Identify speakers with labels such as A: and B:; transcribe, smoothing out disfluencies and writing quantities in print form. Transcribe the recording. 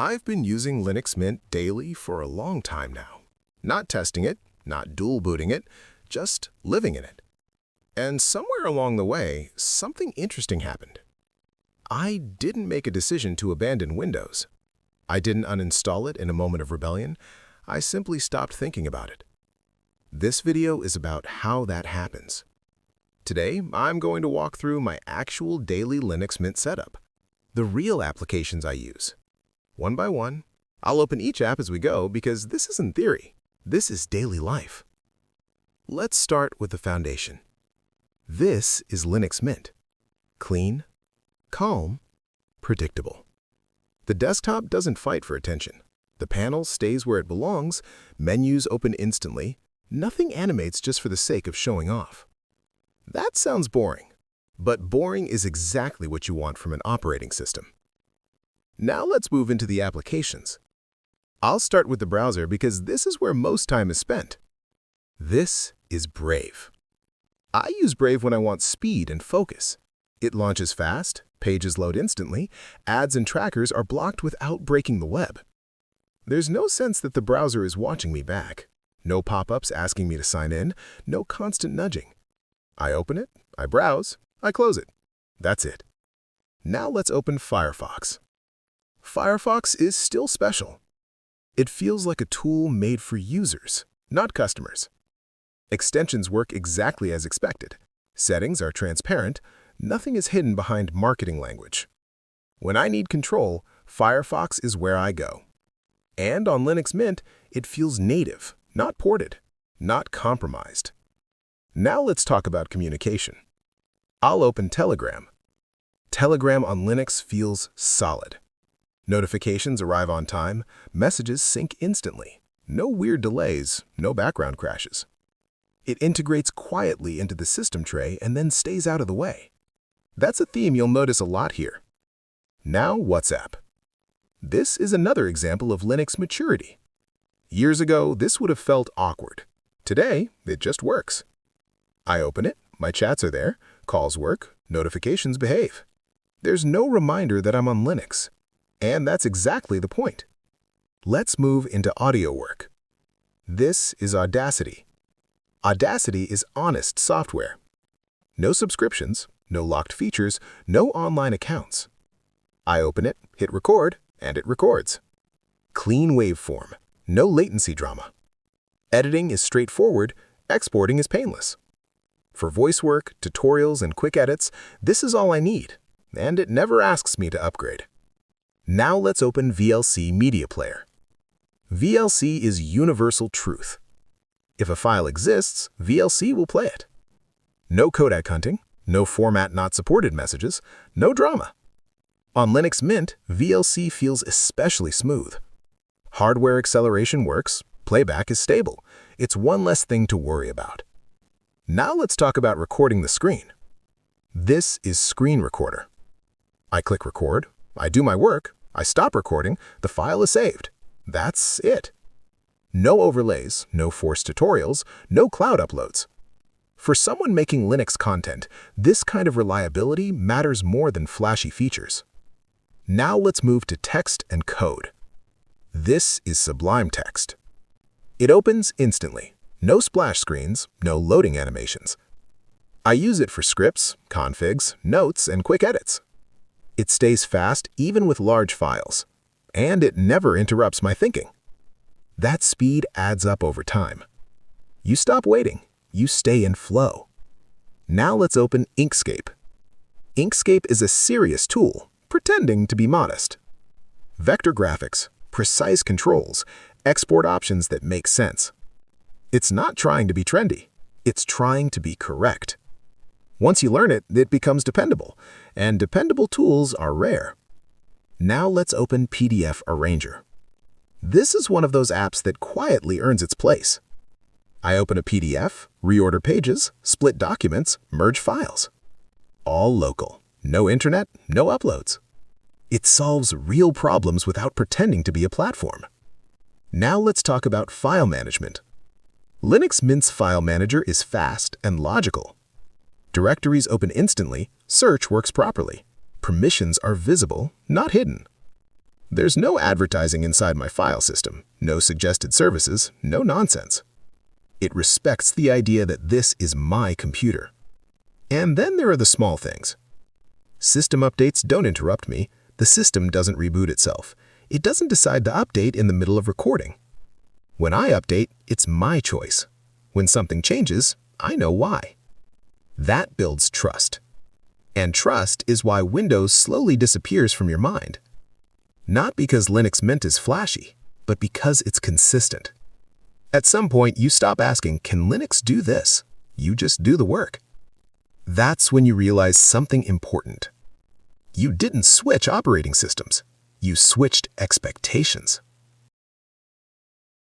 A: I've been using Linux Mint daily for a long time now. Not testing it, not dual booting it, just living in it. And somewhere along the way, something interesting happened. I didn't make a decision to abandon Windows. I didn't uninstall it in a moment of rebellion. I simply stopped thinking about it. This video is about how that happens. Today, I'm going to walk through my actual daily Linux Mint setup, the real applications I use. One by one, I'll open each app as we go because this isn't theory. This is daily life. Let's start with the foundation. This is Linux Mint. Clean, calm, predictable. The desktop doesn't fight for attention. The panel stays where it belongs, menus open instantly, nothing animates just for the sake of showing off. That sounds boring, but boring is exactly what you want from an operating system. Now let's move into the applications. I'll start with the browser because this is where most time is spent. This is Brave. I use Brave when I want speed and focus. It launches fast, pages load instantly, ads and trackers are blocked without breaking the web. There's no sense that the browser is watching me back. No pop-ups asking me to sign in, no constant nudging. I open it, I browse, I close it. That's it. Now let's open Firefox. Firefox is still special. It feels like a tool made for users, not customers. Extensions work exactly as expected. Settings are transparent. Nothing is hidden behind marketing language. When I need control, Firefox is where I go. And on Linux Mint, it feels native, not ported, not compromised. Now let's talk about communication. I'll open Telegram. Telegram on Linux feels solid. Notifications arrive on time, messages sync instantly. No weird delays, no background crashes. It integrates quietly into the system tray and then stays out of the way. That's a theme you'll notice a lot here. Now WhatsApp. This is another example of Linux maturity. Years ago, this would have felt awkward. Today, it just works. I open it, my chats are there, calls work, notifications behave. There's no reminder that I'm on Linux. And that's exactly the point. Let's move into audio work. This is Audacity. Audacity is honest software. No subscriptions, no locked features, no online accounts. I open it, hit record, and it records. Clean waveform, no latency drama. Editing is straightforward, exporting is painless. For voice work, tutorials, and quick edits, this is all I need, and it never asks me to upgrade. Now let's open VLC Media Player. VLC is universal truth. If a file exists, VLC will play it. No codec hunting, no format not supported messages, no drama. On Linux Mint, VLC feels especially smooth. Hardware acceleration works, playback is stable. It's one less thing to worry about. Now let's talk about recording the screen. This is Screen Recorder. I click record, I do my work, I stop recording, the file is saved. That's it. No overlays, no forced tutorials, no cloud uploads. For someone making Linux content, this kind of reliability matters more than flashy features. Now let's move to text and code. This is Sublime Text. It opens instantly. No splash screens, no loading animations. I use it for scripts, configs, notes, and quick edits. It stays fast even with large files, and it never interrupts my thinking. That speed adds up over time. You stop waiting, you stay in flow. Now let's open Inkscape. Inkscape is a serious tool, pretending to be modest. Vector graphics, precise controls, export options that make sense. It's not trying to be trendy, it's trying to be correct. Once you learn it, it becomes dependable, and dependable tools are rare. Now let's open PDF Arranger. This is one of those apps that quietly earns its place. I open a PDF, reorder pages, split documents, merge files. All local. No internet, no uploads. It solves real problems without pretending to be a platform. Now let's talk about file management. Linux Mint's file manager is fast and logical. Directories open instantly, search works properly. Permissions are visible, not hidden. There's no advertising inside my file system, no suggested services, no nonsense. It respects the idea that this is my computer. And then there are the small things. System updates don't interrupt me. The system doesn't reboot itself. It doesn't decide to update in the middle of recording. When I update, it's my choice. When something changes, I know why. That builds trust. And trust is why Windows slowly disappears from your mind. Not because Linux Mint is flashy, but because it's consistent. At some point, you stop asking, can Linux do this? You just do the work. That's when you realize something important. You didn't switch operating systems. You switched expectations.